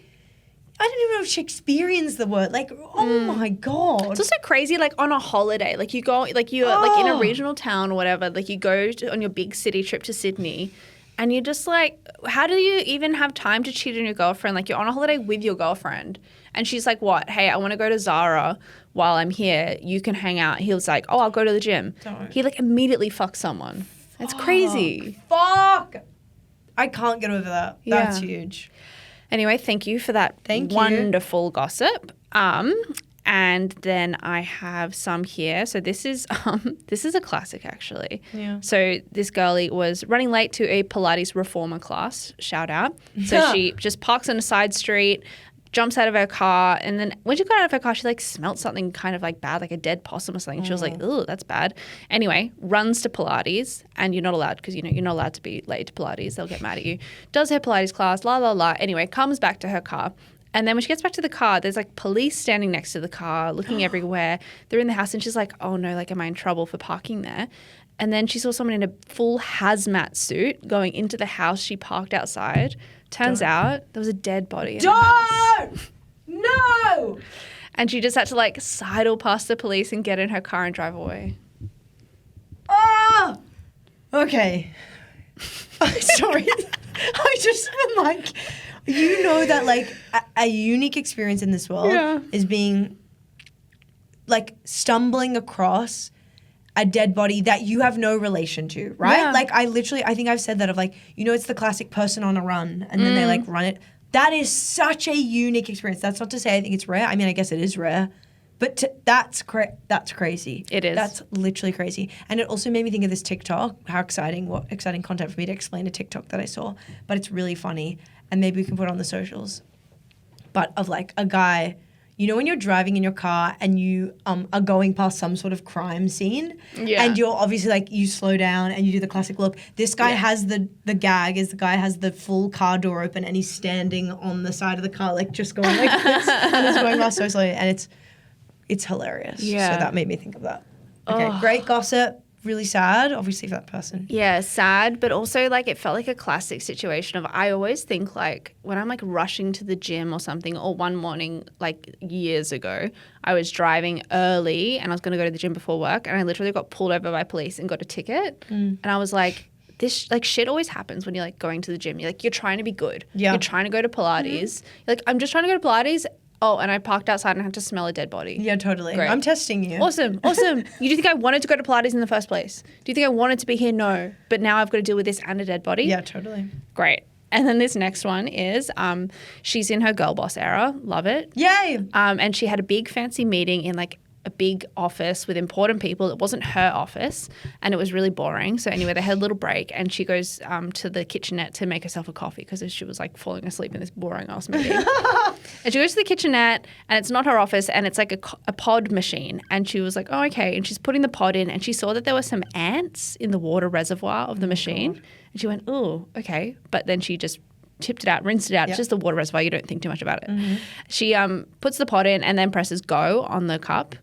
I don't even know if Shakespearean's the word. Like, oh my God. It's also crazy, like, on a holiday. Like, you go, like, you're, like, in a regional town or whatever. Like, you go on your big city trip to Sydney and you're just like, how do you even have time to cheat on your girlfriend? Like, you're on a holiday with your girlfriend. And she's like, what? Hey, I want to go to Zara while I'm here. You can hang out. He was like, oh, I'll go to the gym. He, like, immediately fucks someone. It's crazy. Fuck. I can't get over that. That's huge. Anyway, thank you for that wonderful gossip. And then I have some here. So this is a classic actually. Yeah. So this girlie was running late to a Pilates reformer class. Shout out. So she just parks on a side street, jumps out of her car, and then when she got out of her car, she like smelt something kind of like bad, like a dead possum or something. She was like, "Ooh, that's bad." Anyway, runs to Pilates, and you're not allowed because you're not allowed to be late to Pilates. They'll get mad at you. Does her Pilates class, la la la. Anyway, comes back to her car. And then when she gets back to the car, there's like police standing next to the car, looking everywhere. They're in the house, and she's like, "Oh no, like, am I in trouble for parking there?" And then she saw someone in a full hazmat suit going into the house she parked outside. Turns out there was a dead body in the house. No! And she just had to like sidle past the police and get in her car and drive away. Oh! Okay. Sorry. I just am like, you know that like a unique experience in this world is being like stumbling across a dead body that you have no relation to, right? Yeah. Like I think I've said that of like, it's the classic person on a run and then they like run it. That is such a unique experience. That's not to say I think it's rare. I mean, I guess it is rare, but that's crazy. It is. That's literally crazy. And it also made me think of this TikTok. What exciting content for me to explain a TikTok that I saw, but it's really funny. And maybe we can put it on the socials. But of like a guy, when you're driving in your car and you are going past some sort of crime scene and you're obviously like, you slow down and you do the classic look. This guy has the gag is the guy has the full car door open and he's standing on the side of the car, like just going like this and it's going past so slowly and it's hilarious. Yeah. So that made me think of that. Okay, great gossip. Really sad, obviously, for that person. Yeah, sad, but also like it felt like a classic situation of I always think like when I'm like rushing to the gym or something, or one morning like years ago, I was driving early and I was going to go to the gym before work and I literally got pulled over by police and got a ticket. And I was like, this like shit always happens when you're like going to the gym. You're trying to be good. Yeah. You're trying to go to Pilates. You're like, I'm just trying to go to Pilates. Oh, and I parked outside and I had to smell a dead body. Yeah, totally. Great. I'm testing you. Awesome. You do think I wanted to go to Pilates in the first place? Do you think I wanted to be here? No. But now I've got to deal with this and a dead body? Yeah, totally. Great. And then this next one is she's in her girl boss era. Love it. Yay. And she had a big fancy meeting in like a big office with important people. It wasn't her office and it was really boring. So anyway, they had a little break and she goes to the kitchenette to make herself a coffee because she was like falling asleep in this boring ass meeting. And she goes to the kitchenette and it's not her office and it's like a pod machine. And she was like, oh, okay. And she's putting the pod in and she saw that there were some ants in the water reservoir of the machine. God. And she went, oh, okay. But then she just tipped it out, rinsed it out. Yep. It's just the water reservoir. You don't think too much about it. Mm-hmm. She puts the pot in and then presses go on the cup.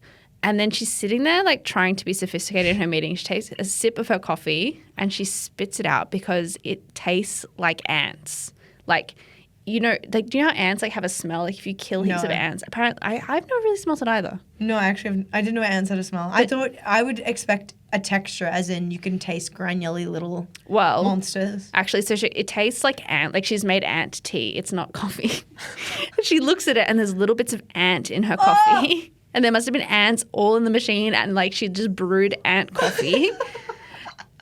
And then she's sitting there like trying to be sophisticated in her meeting. She takes a sip of her coffee and she spits it out because it tastes like ants. Like, do you know how ants like have a smell? Like if you kill heaps of ants. Apparently, I've never really smelled it either. No, actually, I didn't know ants had a smell. I thought I would expect a texture, as in you can taste granularly little monsters. Actually, so it tastes like ant. Like she's made ant tea. It's not coffee. She looks at it and there's little bits of ant in her coffee. Oh! And there must have been ants all in the machine and like she just brewed ant coffee.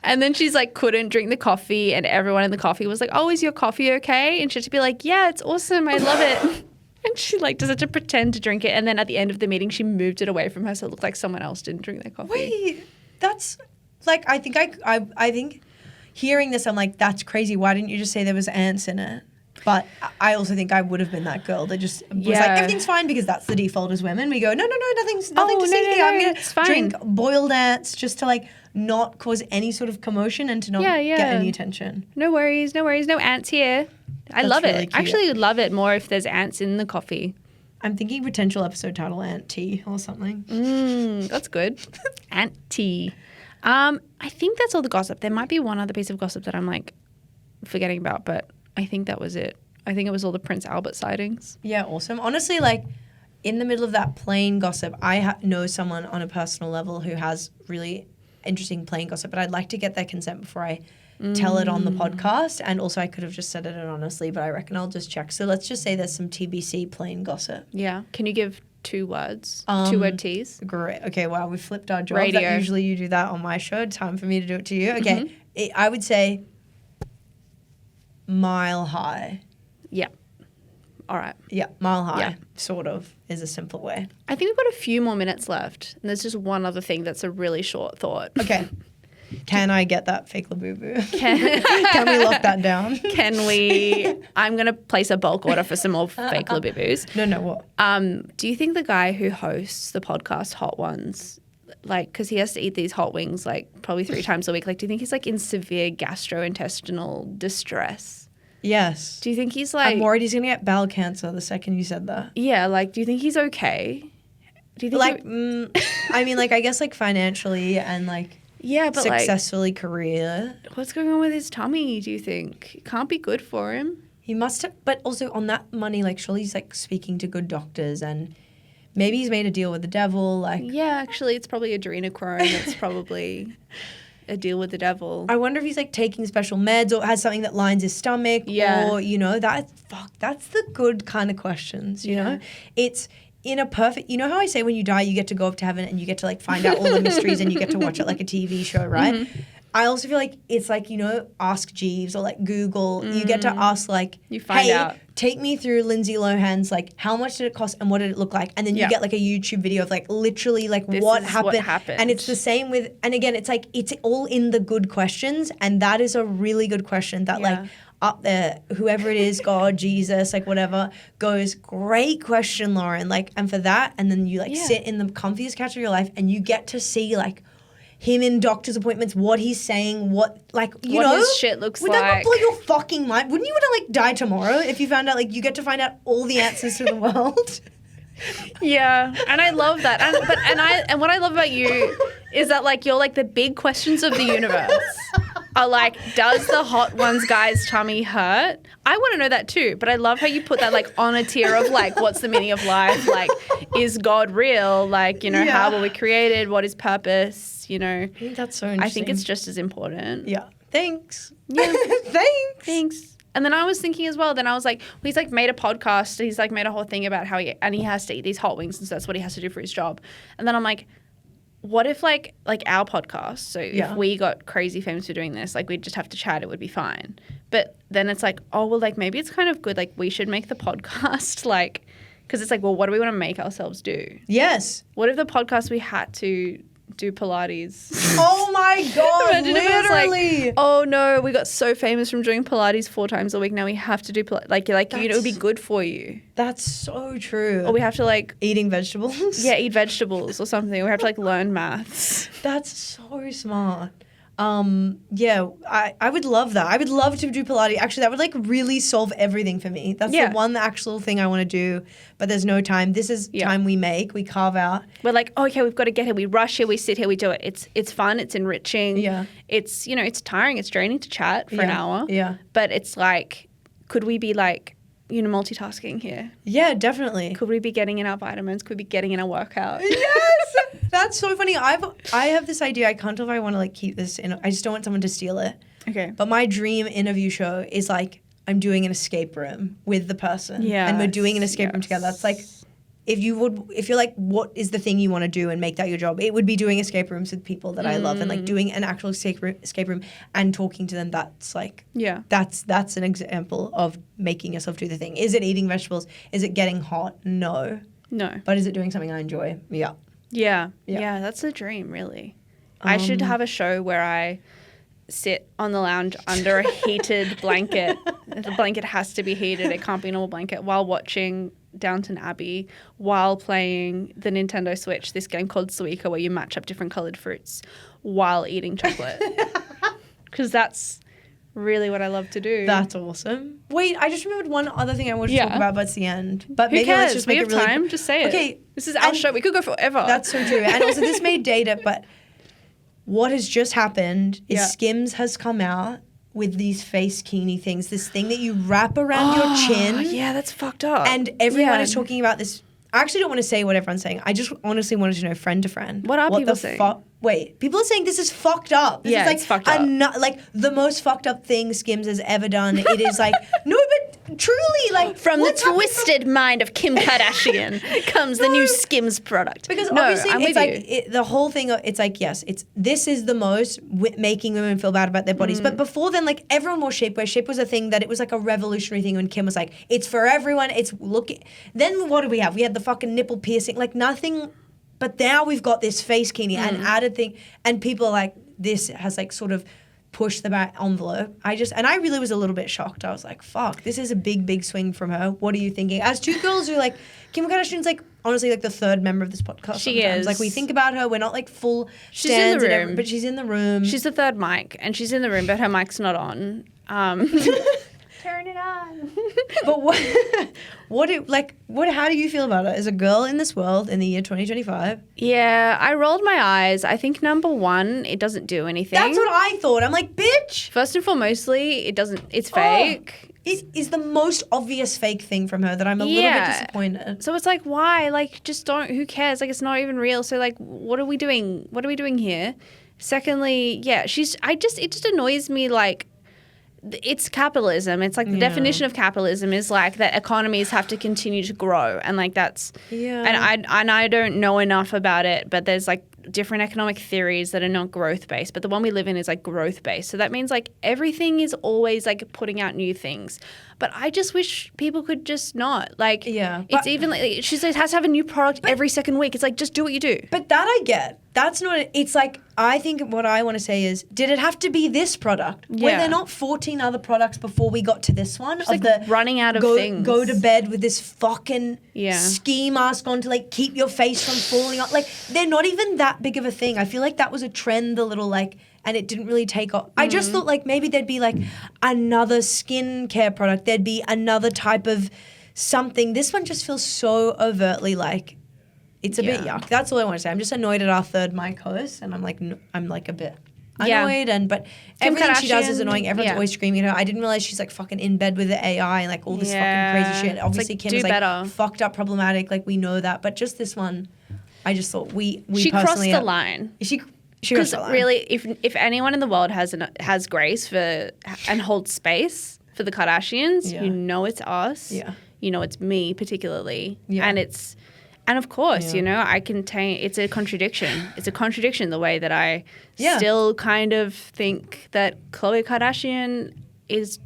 And then she's like couldn't drink the coffee and everyone in the coffee was like, oh, is your coffee okay? And she had to be like, yeah, it's awesome. I love it. And she like does it to pretend to drink it. And then at the end of the meeting, she moved it away from her so it looked like someone else didn't drink their coffee. Wait, that's like, I think hearing this, I'm like, that's crazy. Why didn't you just say there was ants in it? But I also think I would have been that girl that just was like, everything's fine because that's the default as women. We go, no, nothing's to see here. I'm going to drink boiled ants just to like not cause any sort of commotion and to not get any attention. No worries. No ants here. I love really it. Cute. I actually would love it more if there's ants in the coffee. I'm thinking potential episode title, Ant Tea or something. That's good. Ant Tea. I think that's all the gossip. There might be one other piece of gossip that I'm like forgetting about, but I think that was it. I think it was all the Prince Albert sightings. Yeah, awesome. Honestly, like in the middle of that plane gossip, I know someone on a personal level who has really interesting plane gossip, but I'd like to get their consent before I tell it on the podcast. And also I could have just said it anonymously, but I reckon I'll just check. So let's just say there's some TBC plane gossip. Yeah. Can you give 2 words, 2-word teas. Great. Okay, wow, we flipped our jobs. Radio. Usually you do that on my show. Time for me to do it to you. Okay, I would say mile high. Yeah. All right. Yeah, mile high, sort of, is a simple way. I think we've got a few more minutes left. And there's just one other thing that's a really short thought. Okay. Can I get that fake Labubu? Can we lock that down? Can we? I'm going to place a bulk order for some more fake Labubus. No, what? Do you think the guy who hosts the podcast Hot Ones, like, because he has to eat these hot wings like probably 3 times a week, like, do you think he's like in severe gastrointestinal distress? Yes. Do you think he's like... I'm worried he's going to get bowel cancer the second you said that. Yeah, like, do you think he's okay? Do you think like, I mean, like, I guess like financially and like... Yeah, but successfully career. What's going on with his tummy, do you think? It can't be good for him. He must have, but also on that money, like, surely he's like speaking to good doctors and maybe he's made a deal with the devil. Like, yeah, actually, it's probably adrenochrome. It's probably a deal with the devil. I wonder if he's like taking special meds or has something that lines his stomach. Yeah. Or, you know, that's the good kind of questions, you know? It's in a perfect, you know how I say when you die, you get to go up to heaven and you get to like find out all the mysteries and you get to watch it like a TV show, right? Mm-hmm. I also feel like it's like, you know, Ask Jeeves or like Google. You get to ask like, you find out. Take me through Lindsay Lohan's, like, how much did it cost and what did it look like? And then you get like a YouTube video of like literally like what happened. And it's the same with, and again, it's like, it's all in the good questions. And that is a really good question that like up there, whoever it is, God, Jesus, like whatever, goes, great question, Lauren. Like, and for that, and then you like sit in the comfiest couch of your life and you get to see like him in doctor's appointments, what he's saying, what, like, you what know. His shit looks would like. Would that not blow your fucking mind? Wouldn't you want to like die tomorrow if you found out like you get to find out all the answers to the world? Yeah, and I love that. And what I love about you is that like you're like the big questions of the universe are like, does the Hot Ones guy's tummy hurt? I want to know that too, but I love how you put that like on a tier of like, what's the meaning of life? Like, is God real? Like, you know, how were we created? What is purpose? You know, I think that's so interesting. I think it's just as important. Yeah. Thanks. Yeah. Thanks. And then I was thinking as well, then I was like, well, he's like made a podcast. He's like made a whole thing about how he has to eat these hot wings and so that's what he has to do for his job. And then I'm like, what if like our podcast, so if we got crazy famous for doing this, like we'd just have to chat, it would be fine. But then it's like, oh, well, like maybe it's kind of good. Like we should make the podcast like, because it's like, well, what do we want to make ourselves do? Yes. What if the podcast we had to do Pilates? Oh my God, Imagine literally. if it was like, oh no, we got so famous from doing Pilates 4 times a week. Now we have to do Pilates. Like, you know, it would be good for you. That's so true. Or we have to like... Eating vegetables? Yeah, eat vegetables or something. We have to like learn maths. That's so smart. Yeah, I would love that. I would love to do Pilates. Actually, that would like really solve everything for me. That's the one actual thing I want to do, but there's no time. This is time we carve out. We're like, oh, okay, we've got to get here. We rush here, we sit here, we do it. It's fun, it's enriching. Yeah. It's, you know, it's tiring, it's draining to chat for an hour. Yeah. But it's like, could we be like, you know, multitasking here? Yeah, definitely. Could we be getting in our vitamins? Could we be getting in our workout? Yes! That's so funny. I have this idea. I can't tell if I want to like keep this in. I just don't want someone to steal it. Okay. But my dream interview show is like I'm doing an escape room with the person. Yeah. And we're doing an escape room together. That's like if you're like, what is the thing you want to do and make that your job? It would be doing escape rooms with people that I love and like doing an actual escape room and talking to them. That's like, that's an example of making yourself do the thing. Is it eating vegetables? Is it getting hot? No. But is it doing something I enjoy? Yeah. Yeah, that's a dream, really. I should have a show where I sit on the lounge under a heated blanket. The blanket has to be heated. It can't be a normal blanket while watching Downton Abbey, while playing the Nintendo Switch, this game called Suika where you match up different coloured fruits while eating chocolate. Because that's really what I love to do. That's awesome. Wait, I just remembered one other thing I wanted to talk about, but it's the end. But who maybe cares? let's just make we have it really time. Just say it. Okay, this is our show. We could go forever. That's so true. And also, this may date it, but what has just happened is Skims has come out with these face kini things. This thing that you wrap around your chin. Yeah, that's fucked up. And everyone is talking about this. I actually don't want to say what everyone's saying. I just honestly wanted to know, friend to friend. What are people saying? wait, people are saying this is fucked up. This is like it's fucked up. Like the most fucked up thing Skims has ever done. It is like, no, but truly, like from the twisted mind of Kim Kardashian comes the new Skims product. Because obviously it's like the whole thing. It's like, yes, this is the most making women feel bad about their bodies. But before then, like everyone wore shapewear. Shape was a thing that it was like a revolutionary thing when Kim was like, it's for everyone. It's Then what did we have? We had the fucking nipple piercing, like nothing. But now we've got this face bikini and added thing, and people are like, this has like sort of pushed the back envelope. I really was a little bit shocked. I was like, fuck, this is a big, big swing from her. What are you thinking? As two girls who like, Kim Kardashian's like, honestly, like the third member of this podcast. She sometimes. is. Like we think about her, we're not like full She's in the room. but she's in the room. She's the third mic, and she's in the room, but her mic's not on. Turn it on. But how do you feel about it as a girl in this world in the year 2025? Yeah, I rolled my eyes. I think number one, it doesn't do anything. That's what I thought. I'm like, bitch. First and foremostly, it doesn't. It's fake. It is the most obvious fake thing from her that I'm a little bit disappointed. So it's like, why? Like, just don't. Who cares? Like, it's not even real. So like, what are we doing? What are we doing here? Secondly, yeah, it just annoys me. Like, it's capitalism. It's like the definition of capitalism is like that economies have to continue to grow, and like that's and I don't know enough about it, but there's like different economic theories that are not growth based, but the one we live in is like growth based. So that means like everything is always like putting out new things. But I just wish people could just not like. Yeah, it's even like she says has to have a new product every second week. It's like just do what you do. But that I get. That's not. It's like I think what I want to say is, did it have to be this product? Yeah. Were there not 14 other products before we got to this one? Just like running out of things. Go to bed with this fucking ski mask on to like keep your face from falling off. Like they're not even that big of a thing. I feel like that was a trend. The little like. And it didn't really take off. I just thought like maybe there'd be like another skincare product. There'd be another type of something. This one just feels so overtly like it's a bit yuck. That's all I want to say. I'm just annoyed at our third mic host, and I'm like a bit annoyed. But everything she does is annoying. Everyone's always screaming at her. I didn't realize she's like fucking in bed with the AI and like all this fucking crazy shit. Obviously, Kim is like fucked up, problematic. Like we know that, but just this one, I just thought she crossed the line. Because really, if anyone in the world has grace for and holds space for the Kardashians, you know it's us. Yeah. You know it's me particularly. Yeah. And of course, you know, I contain. It's a contradiction. It's a contradiction the way that I still kind of think that Khloe Kardashian is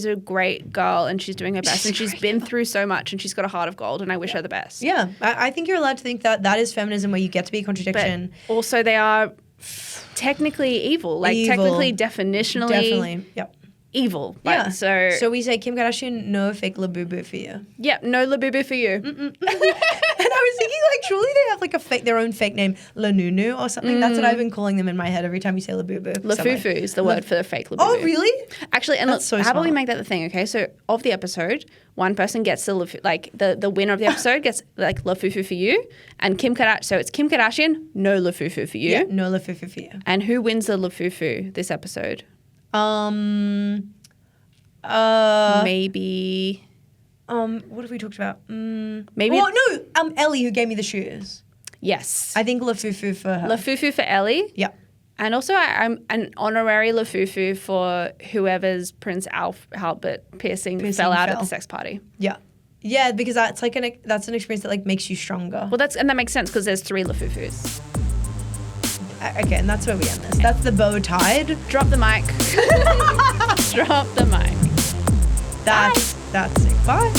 a great girl and she's doing her best and she's been through so much and she's got a heart of gold and I wish her the best. Yeah, I think you're allowed to think that is feminism where you get to be a contradiction. But also they are technically evil. Like technically, definitionally. Definitely, yep. Evil. Yeah. So we say Kim Kardashian, no fake Labubu for you. Yep, no Labubu for you. And I was thinking like surely they have like their own fake name, Lanunu or something. That's what I've been calling them in my head every time you say Labubu. Lafufu is the word for the fake Labubu. Oh really? Actually, and look, how about we make that the thing? Okay, so of the episode, one person gets the winner of the episode gets like Lafufu for you, and Kim Kardashian. So it's Kim Kardashian, no Lafufu for you. Yeah, no Lafufu for you. And who wins the Lafufu this episode? Maybe. What have we talked about? Maybe. Oh no, Ellie who gave me the shoes. Yes. I think Lafufu for her. Lafufu for Ellie. Yeah. And also, I'm an honorary Lafufu for whoever's Prince Albert piercing fell out at the sex party. Yeah. Yeah, because that's like that's an experience that like makes you stronger. Well, that makes sense because there's 3 Lafufus. Okay, and that's where we end this. That's the bow tied. Drop the mic. Drop the mic. That's it. Bye.